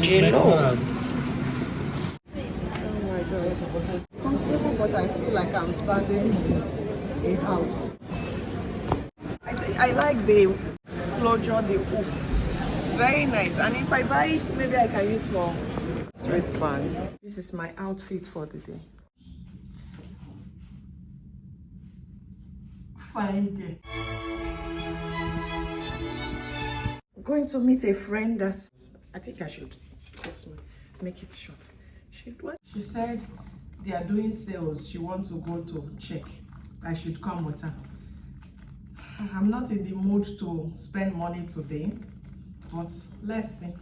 J-Lo. Oh my god. It's comfortable, but I feel like I'm standing in a house. I think I like the closure, the hook. It's very nice. And if I buy it, maybe I can use for wristband. This is my outfit for the day. Fine day. I'm going to meet a friend that I think I should make it short. She said they are doing sales. She wants to go to check. I should come with her. I'm not in the mood to spend money today, but let's see.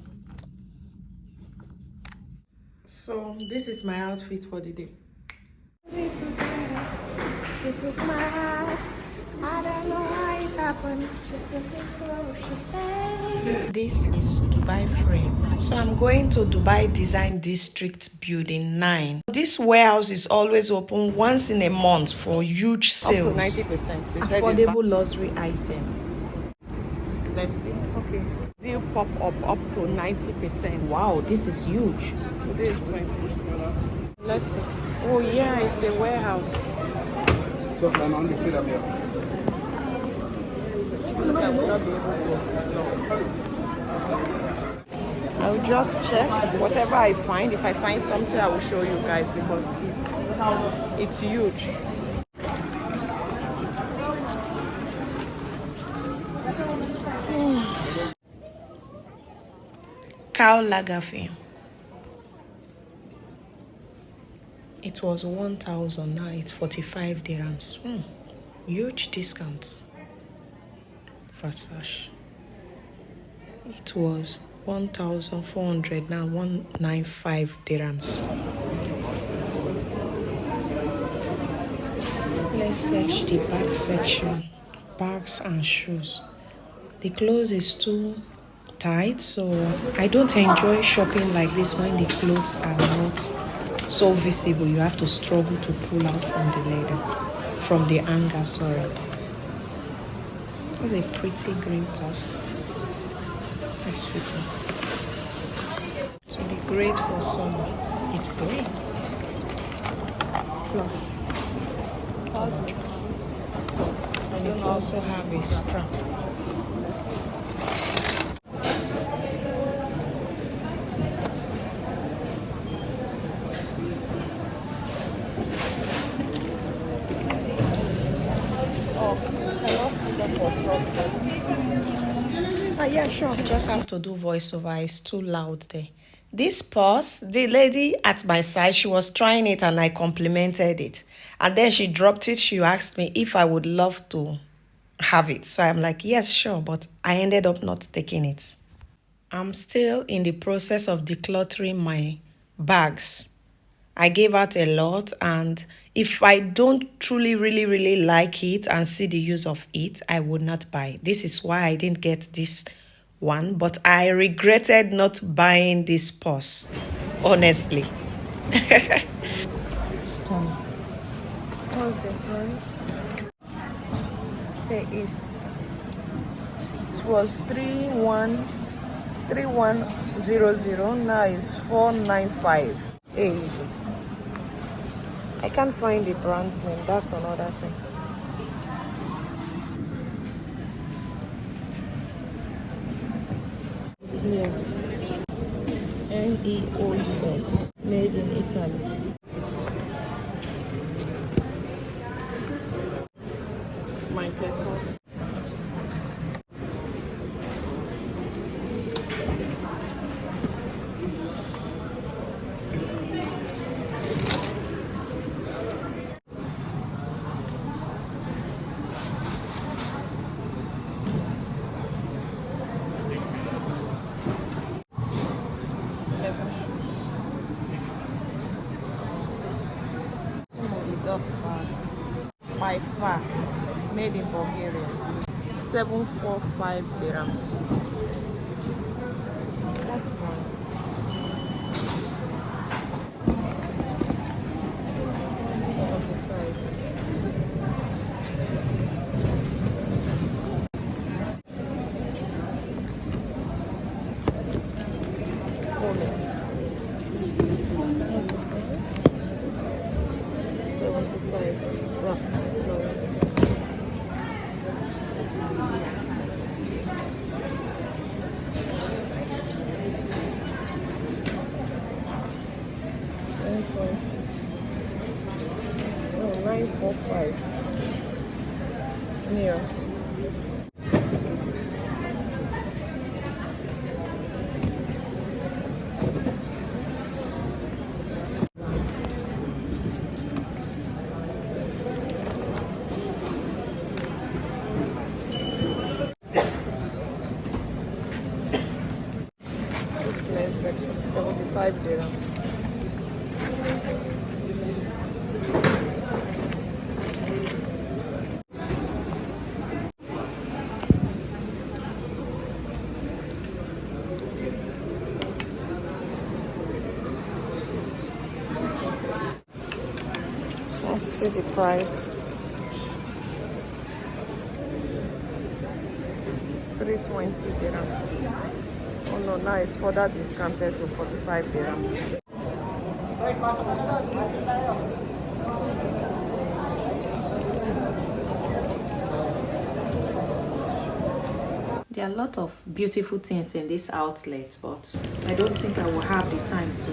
So this is my outfit for the day. She took my heart. I don't know why it happened. She took it through, she said. This is Dubai frame. So I'm going to Dubai Design District Building 9. This warehouse is always open once in a month for huge sales. Up to 90%. They said affordable luxury item. Let's see. Okay. Deal pop up to 90%. Wow, this is huge. Today is 20. Let's see. Oh yeah, it's a warehouse. I'll just check whatever I find. If I find something, I will show you guys because it's huge. Karl lagerfeld. It was 1,000, now it's 45 dirhams. Huge discount. Versace. It was 1,400, now 195 dirhams. Let's search the bag section. Bags and shoes. The clothes is too tight, so I don't enjoy shopping like this when the clothes are not so visible. You have to struggle to pull out from the leather, from the hanger, sorry. That's a pretty green purse. That's fitting. So be great for summer. It's great. Fluff. Gorgeous. And it also have a strap. Yeah, sure. I just have to do voiceover. It's too loud there. This purse, the lady at my side, she was trying it and I complimented it. And then she dropped it. She asked me if I would love to have it. So I'm like, yes, sure. But I ended up not taking it. I'm still in the process of decluttering my bags. I gave out a lot, and if I don't truly really like it and see the use of it, I would not buy. This is why I didn't get this one, but I regretted not buying this purse, honestly. Stunning. What's the price? Okay, it was 3100, now it's 495. I can't find the brand's name. That's another thing. Yes. Neos. Made in Italy. My cost. Dust bag, by far, made in Bulgaria. 745 dirhams. That's fine. 75. Oh, rough. No, 945. Yes. This men's section, 75 dirhams. Let's see the price. 320 dirhams. Oh no, now it's further discounted to 45 dirhams. There are a lot of beautiful things in this outlet, but I don't think I will have the time to.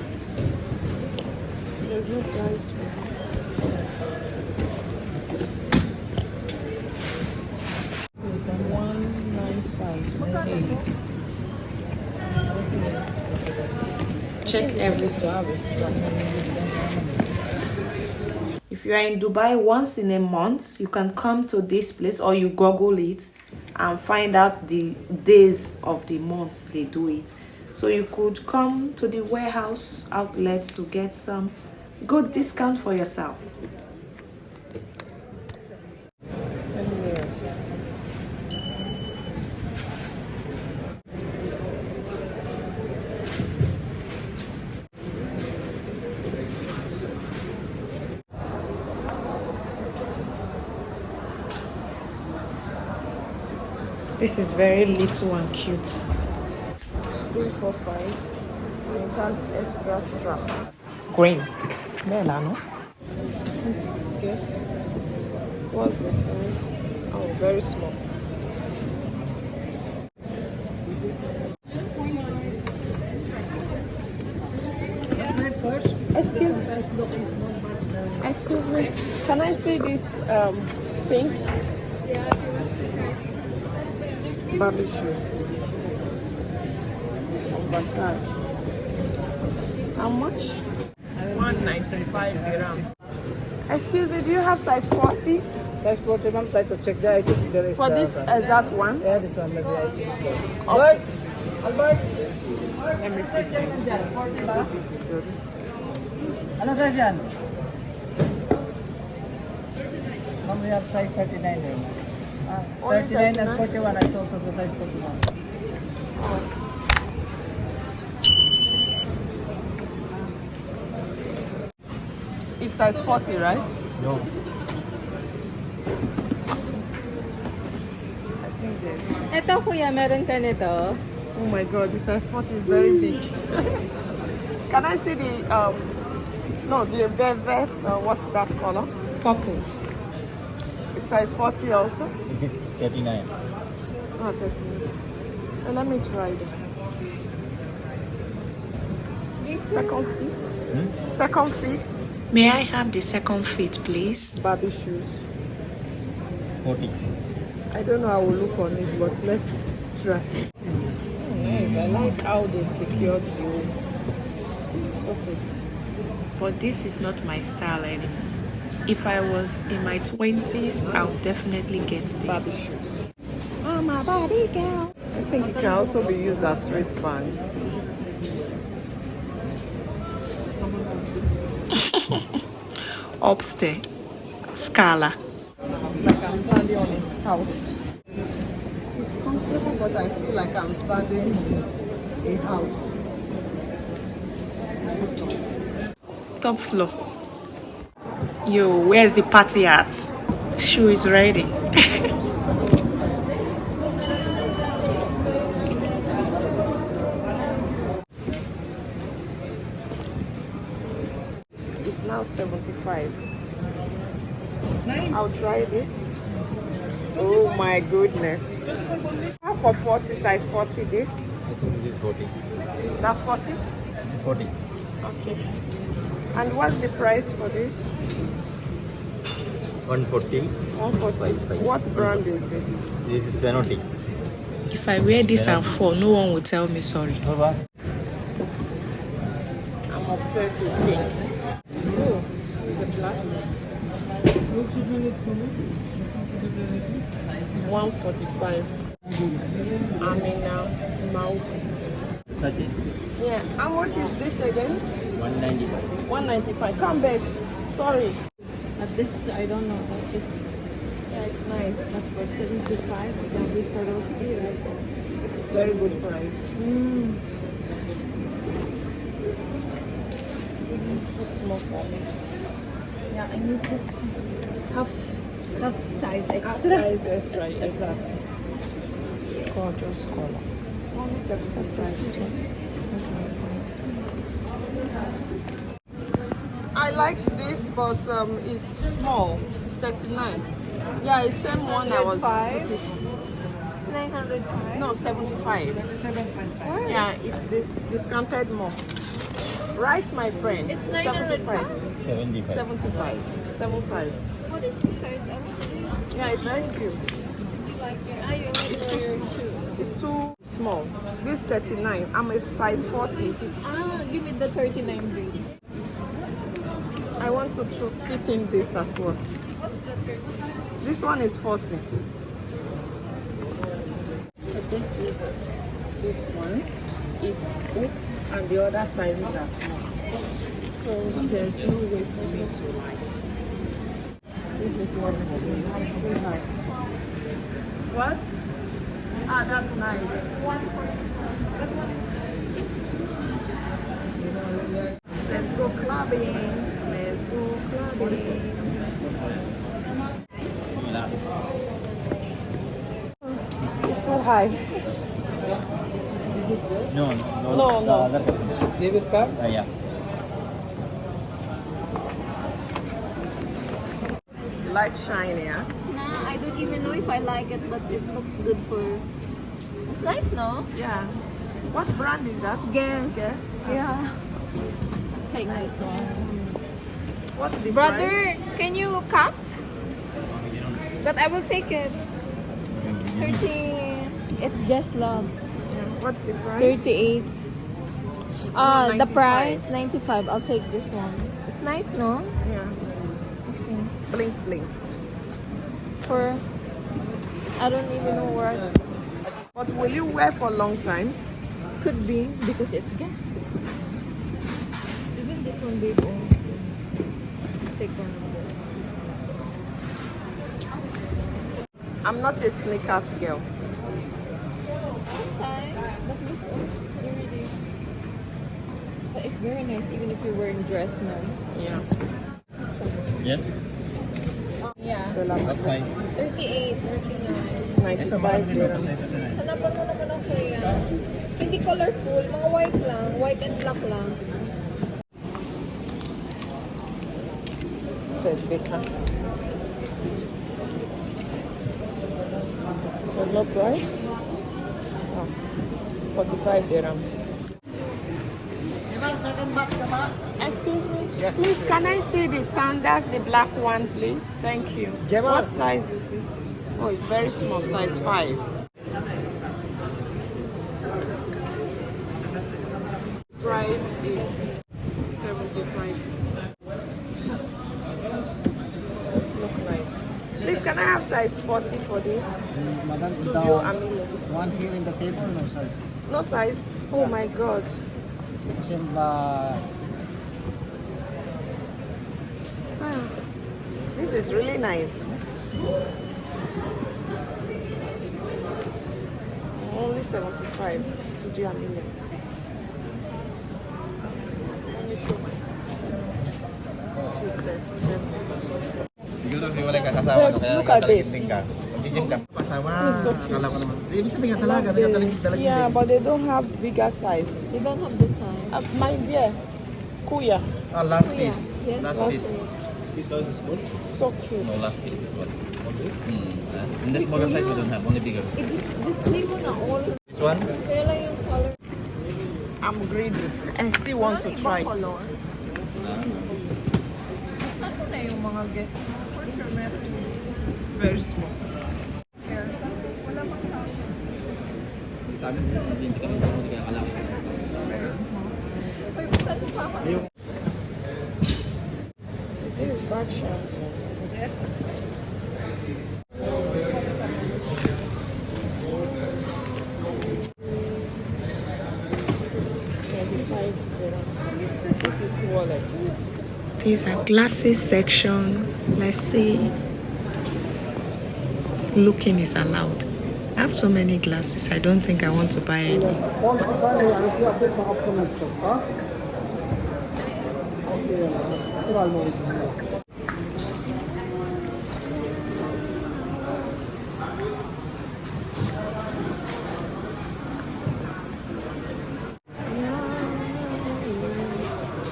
There's no price. 195. Check everything. If you are in Dubai once in a month, you can come to this place or you Google it and find out the days of the months they do it. So you could come to the warehouse outlets to get some good discount for yourself. This is very little and cute. 345. It has extra strap. Green. Bella, no? Let's guess. What's the size? Oh, very small. Excuse me. Can I see this pink? Barbie shoes. Versace. How much? 195 dirhams. Excuse me, do you have size 40? Size 40, ma'am, try to check there. I think there is. For this exact one? Yeah, this one maybe I think. Okay. Albert! Let me see. Ano size yan? Ma'am, we have size 39 here. 39 and 41, I saw also size 41. Oh. It's size 40, right? No. I think this. Ito kuya, meron ka nito? Oh my god, the size 40 is very big. Can I see the no, the velvet what's that color? Purple. It's size 40 also? 39. Oh, 39. Let me try it. Second feet? Second feet? May I have the second feet, please? Barbie shoes. 40. I don't know how it will look on it, but let's try. Oh, nice. I like how they secured the whole. So pretty. But this is not my style anymore. If I was in my 20s, I would definitely get this. Barbie shoes. I'm a Barbie girl. I think it can also be used as wristband. Upstairs. Scala. It's like I'm standing on a house. It's comfortable, but I feel like I'm standing in a house. Top floor. Yo, where's the party at? Shoe is ready. It's now 75. I'll try this. Oh my goodness. How for 40, size 40 this? I think this is 40. That's 40? This is 40. Okay. And what's the price for this? 140. 140. Five. What brand is this? This is Zenotic. If I wear this and fall, no one will tell me sorry. I'm obsessed with pink. Oh, is it black? 145. I'm in mouth. Versace. Yeah. How much is this again? 195. 195. Come, babes. Sorry. At this, I don't know. But this, Yeah, it's nice. that's for 75. It's a big pearl seal. Very good price. This is too small for me. Yeah, I need this half size Half extra. size extra, exactly. Gorgeous color. Only 75. I liked this, but it's small. It's 39. Yeah, it's same one I was. 905. It's 905. No, 75. 7.5. Yeah, it's discounted more. Right, my friend? It's 75. 75. 75. 75. What is the size? I want to Yeah, it's very cute. like it. I only It's too wear small. It's too small. This 39. I'm a size 40. give me the 39 grade. I want to fit in this as well. What's the 39? This one is 40. So this one is hooked and the other sizes are small. So there's no way for me to like. This is not for me. It's too high. What? Ah, that's nice. 145. That one is Let's go clubbing. Let's go clubbing. It's too high. No. No. The other person. They will come. Yeah. Light shine, yeah. Nah, I don't even know if I like it, but it looks good for. It's nice, no? Yeah. What brand is that? Guess. Guess. Yeah. Take Nice. this one. What's the Brother, price? can you cut? But I will take it. 30. It's Guess Love. What's the price? 38. The 95. price 95. I'll take this one. It's nice, no? Yeah. Okay. Blink, blink. For I don't even know where. But will you wear for a long time? Could be because it's Guess. Even this one, babe. Oh. Take one of this. I'm not a sneakers girl. Sometimes, but look, really. But it's very nice, even if you're wearing dress now. Yeah. Yes. Yeah. What size? 38, 39. 95 dirhams. Hanapan mo naman ang kaya. Hindi colorful, mga white lang. White and black lang. It's better. There's no price? Oh, 45 dirhams. Excuse me? Please, can I see the sandals, the black one, please? Thank you. What size is this? Oh, it's very small, size 5. Price is 75. This look nice. Please, can I have size 40 for this? Madam, is Studio the Amelia. one here in the table, no size. No size? Oh my god. Same, Ah, this is really nice. Only 75. Studio Amelia. Let me show my. I think she's 37. Babes, look at this. It's so cute. Yeah, but they don't have bigger size. They don't have this size. My dear, Kuya. Last Kuya. piece. Yes, Last last piece. week. This size is small? So cute. No, last piece, this one. In the smaller size, we don't have, only bigger. Display mo na all. This one? Kaya lang yung color. I'm greedy. I still want to try it. Color. Saan mo na yung mga guests mo? For sure, meron. Very small. Here. Wala pang sound. Sa amin, hindi kami kaya kalaki. Uy, saan mo pa? This is bag shams. This is wallet. These are glasses section. Let's see. Looking is allowed. I have so many glasses. I don't think I want to buy any.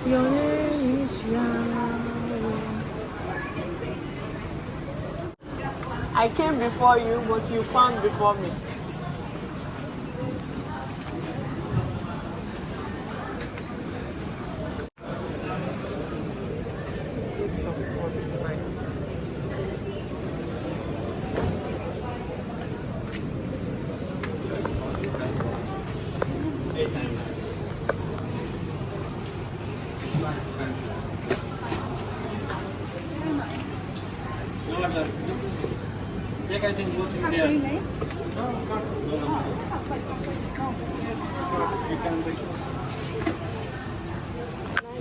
Your name is Yahweh. I came before you, but you found before me. This stuff is nice.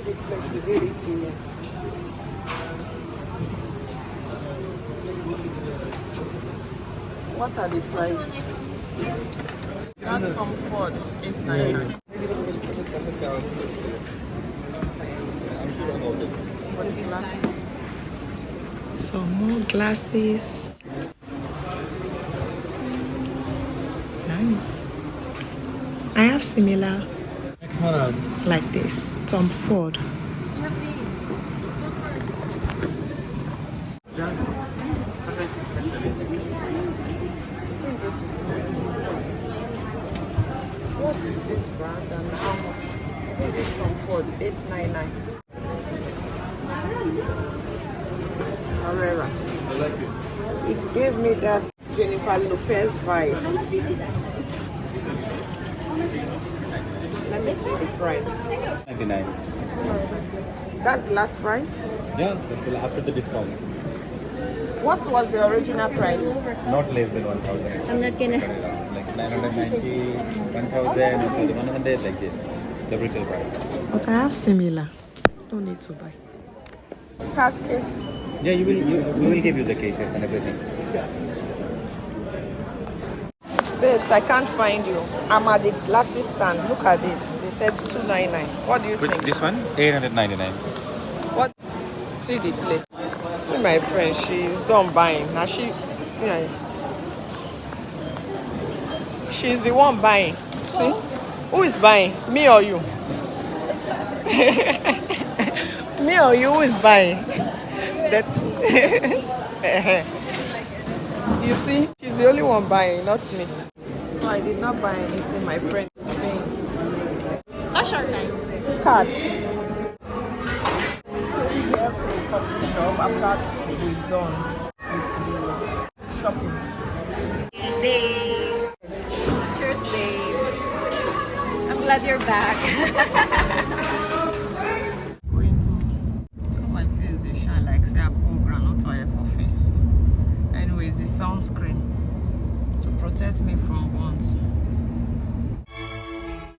The flexibility. What are the prices? That Tom Ford is $8.99. For the glasses. So more glasses. Nice. I have similar like this. Tom Ford. You have the I think this is nice. What is this brand and how much? I think this Tom Ford $8.99. Herrera. It gave me that Jennifer Lopez vibe. Let me see the price. 99. That's the last price? Yeah, that's after the discount. What was the original price? Not less than 1,000. I'm not gonna. Like 990, 1,000, 1,100, like this. The retail price. But I have similar. Don't need to buy. Task case. Yeah, we will give you the cases and everything. Babes, I can't find you. I'm at the glasses stand. Look at this. They said $299. What do you think? This one? 899. What? See the place. See my friend. She's done buying. Now she's the one buying. See? Who is buying? Me or you? Me or you? Who is buying? That. You see, she's the only one buying, not me. So I did not buy anything. My friend was paying. That's our time. Card. We have to the coffee shop after we're done with the shopping. Day. Cheers, babe. I'm glad you're back. Going home. So my face is shine like say I put groundnut oil for face. Anyways, the sunscreen to protect me from burns.